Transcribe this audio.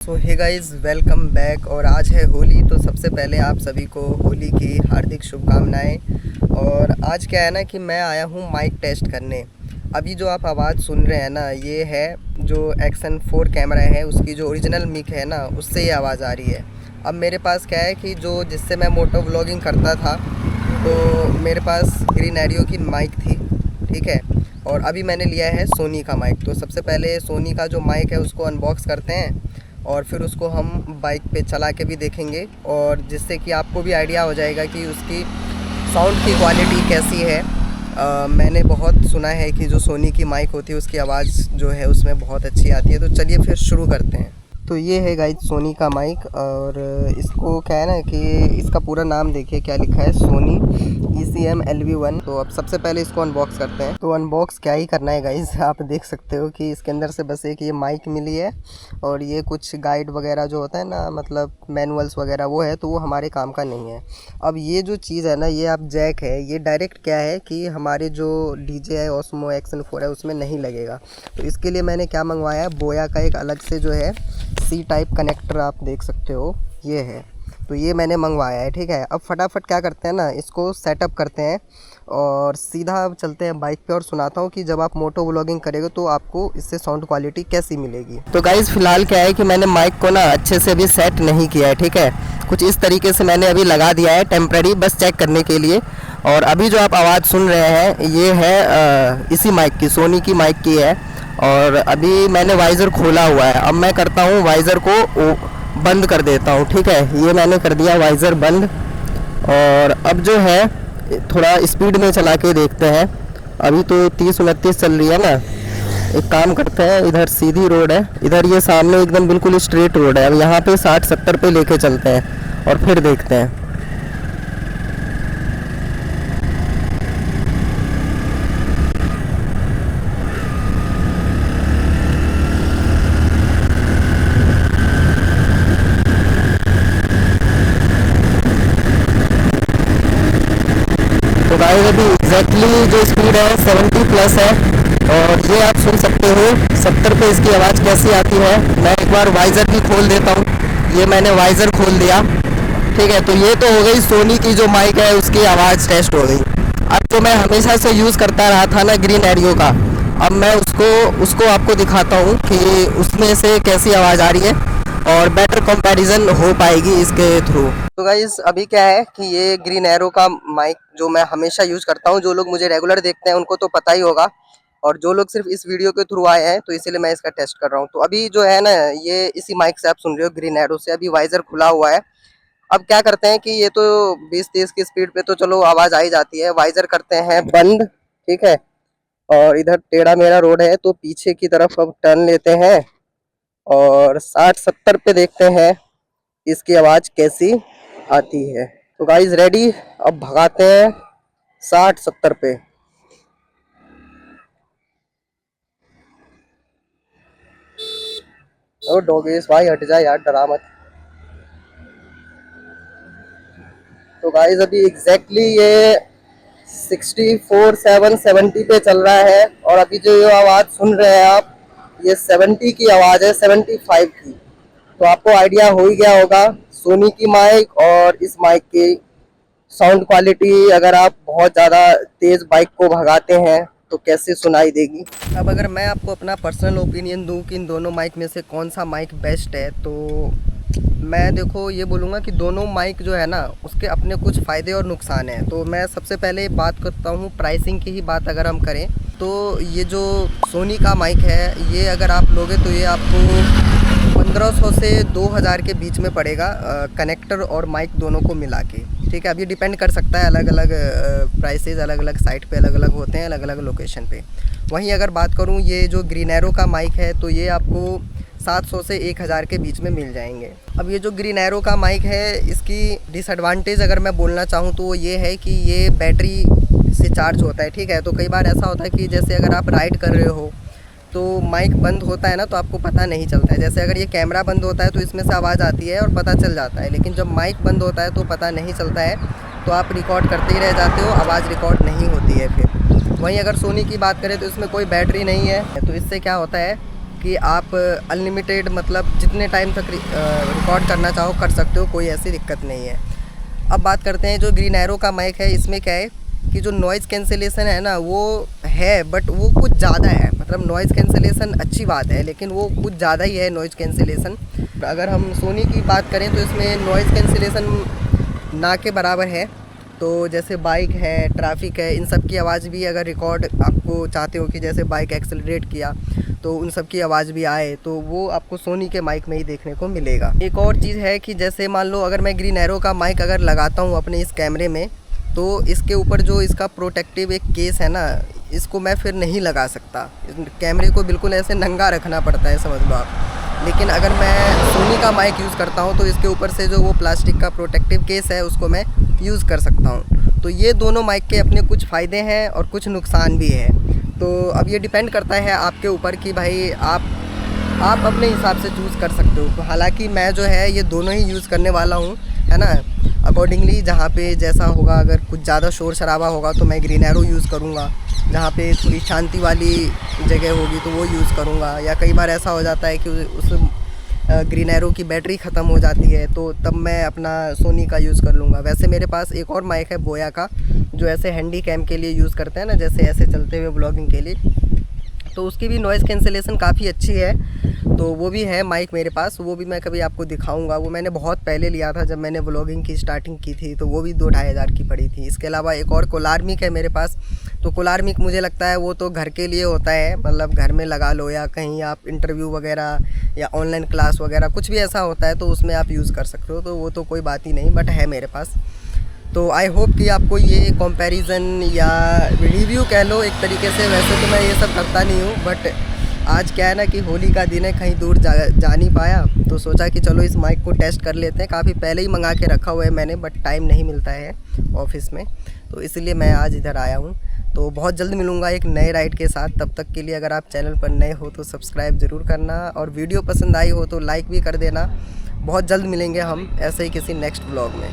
सो hey guys, welcome back. और आज है होली, तो सबसे पहले आप सभी को होली की हार्दिक शुभकामनाएं। और आज क्या है ना कि मैं आया हूँ माइक टेस्ट करने। अभी जो आप आवाज़ सुन रहे हैं ना, ये है जो एक्शन 4 कैमरा है, उसकी जो ओरिजिनल मिक है ना, उससे ये आवाज़ आ रही है। अब मेरे पास क्या है कि जो जिससे मैं मोटो व्लॉगिंग करता था, तो मेरे पास ग्रीन एरियो की माइक थी, ठीक है। और अभी मैंने लिया है सोनी का माइक। तो सबसे पहले सोनी का जो माइक है उसको अनबॉक्स करते हैं और फिर उसको हम बाइक पे चला के भी देखेंगे, और जिससे कि आपको भी आइडिया हो जाएगा कि उसकी साउंड की क्वालिटी कैसी है। मैंने बहुत सुना है कि जो सोनी की माइक होती है उसकी आवाज़ जो है उसमें बहुत अच्छी आती है। तो चलिए फिर शुरू करते हैं। तो ये है गाइस सोनी का माइक, और इसको क्या है ना कि इसका पूरा नाम देखिए क्या लिखा है, सोनी ECM LV1। तो अब सबसे पहले इसको अनबॉक्स करते हैं। तो अनबॉक्स क्या ही करना है गाइस, आप देख सकते हो कि इसके अंदर से बस एक ये माइक मिली है और ये कुछ गाइड वगैरह जो होता है ना, मतलब मैनुअल्स वगैरह वो है, तो वो हमारे काम का नहीं है। अब ये जो चीज़ है ना, ये आप जैक है, ये डायरेक्ट क्या है कि हमारे जो DJI Osmo Action 4 है उसमें नहीं लगेगा। तो इसके लिए मैंने क्या मंगवाया है, बोया का एक अलग से जो है C टाइप कनेक्टर, आप देख सकते हो ये है। तो ये मैंने मंगवाया है, ठीक है। अब फटाफट क्या करते हैं ना, इसको सेटअप करते हैं और सीधा चलते हैं बाइक पे और सुनाता हूँ कि जब आप मोटो व्लॉगिंग करेंगे तो आपको इससे साउंड क्वालिटी कैसी मिलेगी। तो गाइज़ फिलहाल क्या है कि मैंने माइक को ना अच्छे से अभी सेट नहीं किया है, ठीक है। कुछ इस तरीके से मैंने अभी लगा दिया है टेम्प्रेरी, बस चेक करने के लिए। और अभी जो आप आवाज़ सुन रहे हैं ये है इसी माइक की, सोनी की माइक की है। और अभी मैंने वाइज़र खोला हुआ है। अब मैं करता हूँ वाइज़र को बंद कर देता हूँ, ठीक है। ये मैंने कर दिया वाइज़र बंद। और अब जो है थोड़ा स्पीड में चला के देखते हैं। अभी तो 30-29 चल रही है ना। एक काम करते हैं, इधर सीधी रोड है, इधर ये सामने एकदम बिल्कुल स्ट्रेट रोड है। अब यहाँ पे 60-70 पे लेके चलते हैं और फिर देखते हैं। तो गाइस अभी एग्जैक्टली जो स्पीड है 70 प्लस है। और ये आप सुन सकते हो 70 पे इसकी आवाज़ कैसी आती है। मैं एक बार वाइज़र भी खोल देता हूँ। ये मैंने वाइज़र खोल दिया, ठीक है। तो ये तो हो गई सोनी की जो माइक है उसकी आवाज़ टेस्ट हो गई। अब जो मैं हमेशा से यूज़ करता रहा था ना ग्रीन एरियो का, अब मैं उसको आपको दिखाता हूँ कि उसमें से कैसी आवाज़ आ रही है और बेटर कंपैरिजन हो पाएगी इसके थ्रू। तो गाइस अभी क्या है कि ये ग्रीन एरो का माइक जो मैं हमेशा यूज़ करता हूँ, जो लोग मुझे रेगुलर देखते हैं उनको तो पता ही होगा, और जो लोग सिर्फ इस वीडियो के थ्रू आए हैं तो इसीलिए मैं इसका टेस्ट कर रहा हूँ। तो अभी जो है ना, ये इसी माइक से आप सुन रहे हो ग्रीन एरो से। अभी वाइज़र खुला हुआ है। अब क्या करते हैं कि ये तो 20-30 की स्पीड पे तो चलो आवाज़ आ ही जाती है। वाइज़र करते हैं बंद, ठीक है। और इधर टेढ़ा मेढ़ा रोड है तो पीछे की तरफ अब टर्न लेते हैं और 60-70 पे देखते हैं इसकी आवाज़ कैसी आती है। तो गाइज रेडी, अब भगाते हैं 60-70 पे। ओ डोगेश भाई हट जा यार, डरा मत। तो गाइज अभी एग्जैक्टली ये 64-70 पे चल रहा है। और अभी जो ये आवाज़ सुन रहे हैं आप, ये 70 की आवाज़ है, 75 की। तो आपको आइडिया हो ही गया होगा सोनी की माइक और इस माइक की साउंड क्वालिटी अगर आप बहुत ज़्यादा तेज़ बाइक को भगाते हैं तो कैसे सुनाई देगी। अब अगर मैं आपको अपना पर्सनल ओपिनियन दूं कि इन दोनों माइक में से कौन सा माइक बेस्ट है, तो मैं देखो ये बोलूँगा कि दोनों माइक जो है ना उसके अपने कुछ फ़ायदे और नुकसान हैं। तो मैं सबसे पहले बात करता हूँ प्राइसिंग की ही बात अगर हम करें, तो ये जो सोनी का माइक है ये अगर आप लोगे तो ये आपको 1500 से 2000 के बीच में पड़ेगा, कनेक्टर और माइक दोनों को मिला के, ठीक है। अब ये डिपेंड कर सकता है, अलग अलग प्राइसेस अलग अलग साइट पे अलग अलग होते हैं, अलग अलग लोकेशन पे। वहीं अगर बात करूँ ये जो ग्रीन एरो का माइक है, तो ये आपको 700 से 1000 के बीच में मिल जाएंगे। अब ये जो ग्रीन एरो का माइक है, इसकी डिसएडवांटेज अगर मैं बोलना चाहूँ तो वो ये है कि ये बैटरी से चार्ज होता है, ठीक है। तो कई बार ऐसा होता है कि जैसे अगर आप राइड कर रहे हो तो माइक बंद होता है ना, तो आपको पता नहीं चलता है। जैसे अगर ये कैमरा बंद होता है तो इसमें से आवाज़ आती है और पता चल जाता है, लेकिन जब माइक बंद होता है तो पता नहीं चलता है, तो आप रिकॉर्ड करते ही रह जाते हो, आवाज़ रिकॉर्ड नहीं होती है फिर। वहीं अगर सोनी की बात करें तो इसमें कोई बैटरी नहीं है, तो इससे क्या होता है कि आप अनलिमिटेड मतलब जितने टाइम तक रिकॉर्ड करना चाहो कर सकते हो, कोई ऐसी दिक्कत नहीं है। अब बात करते हैं जो ग्रीन एरो का माइक है, इसमें क्या है कि जो नॉइज़ कैंसिलेशन है ना वो है, बट वो कुछ ज़्यादा है। मतलब नॉइज़ कैंसिलेशन अच्छी बात है, लेकिन वो कुछ ज़्यादा ही है नॉइज़ कैंसिलेशन। अगर हम सोनी की बात करें तो इसमें नॉइज़ कैंसिलेशन ना के बराबर है। तो जैसे बाइक है, ट्रैफिक है, इन सब की आवाज़ भी अगर रिकॉर्ड आपको चाहते हो कि जैसे बाइक एक्सेलरेट किया तो उन सब की आवाज़ भी आए, तो वो आपको सोनी के माइक में ही देखने को मिलेगा। एक और चीज़ है कि जैसे मान लो अगर मैं ग्रीन एरो का माइक अगर लगाता हूँ अपने इस कैमरे में, तो इसके ऊपर जो इसका प्रोटेक्टिव एक केस है ना, इसको मैं फिर नहीं लगा सकता। कैमरे को बिल्कुल ऐसे नंगा रखना पड़ता है, समझ लो आप। लेकिन अगर मैं सोनी का माइक यूज़ करता हूँ तो इसके ऊपर से जो वो प्लास्टिक का प्रोटेक्टिव केस है उसको मैं यूज़ कर सकता हूँ। तो ये दोनों माइक के अपने कुछ फ़ायदे हैं और कुछ नुकसान भी है। तो अब ये डिपेंड करता है आपके ऊपर कि भाई आप अपने हिसाब से चूज़ कर सकते हो। हालांकि मैं जो है ये दोनों ही यूज़ करने वाला हूँ, है ना। अकॉर्डिंगली जहाँ पे जैसा होगा, अगर कुछ ज़्यादा शोर शराबा होगा तो मैं ग्रीन एरो यूज़ करूँगा, जहाँ पे थोड़ी शांति वाली जगह होगी तो वो यूज़ करूँगा। या कई बार ऐसा हो जाता है कि उस ग्रीन एरो की बैटरी ख़त्म हो जाती है तो तब मैं अपना सोनी का यूज़ कर लूँगा। वैसे मेरे पास एक और माइक है बोया का, जो ऐसे हैंडी कैम के लिए यूज़ करते हैं ना, जैसे ऐसे चलते हुए ब्लॉगिंग के लिए, तो उसकी भी नॉइज़ कैंसिलेशन काफ़ी अच्छी है। तो वो भी है माइक मेरे पास, वो भी मैं कभी आपको दिखाऊंगा। वो मैंने बहुत पहले लिया था जब मैंने व्लॉगिंग की स्टार्टिंग की थी, तो वो भी 2-2.5 हज़ार की पड़ी थी। इसके अलावा एक और कोलार्मिक है मेरे पास। तो कोलार्मिक मुझे लगता है वो तो घर के लिए होता है, मतलब घर में लगा लो या कहीं आप इंटरव्यू वगैरह या ऑनलाइन क्लास वगैरह कुछ भी ऐसा होता है तो उसमें आप यूज़ कर सकते हो। तो वो तो कोई बात ही नहीं, बट है मेरे पास। तो आई होप कि आपको ये कंपैरिजन या रिव्यू कह लो एक तरीके से। वैसे तो मैं ये सब करता नहीं हूँ, बट आज क्या है ना कि होली का दिन है, कहीं दूर जा नहीं पाया, तो सोचा कि चलो इस माइक को टेस्ट कर लेते हैं। काफ़ी पहले ही मंगा के रखा हुआ है मैंने, बट टाइम नहीं मिलता है ऑफिस में, तो इसलिए मैं आज इधर आया हूँ। तो बहुत जल्द मिलूँगा एक नए राइड के साथ। तब तक के लिए अगर आप चैनल पर नए हो तो सब्सक्राइब ज़रूर करना, और वीडियो पसंद आई हो तो लाइक भी कर देना। बहुत जल्द मिलेंगे हम ऐसे ही किसी नेक्स्ट ब्लॉग में।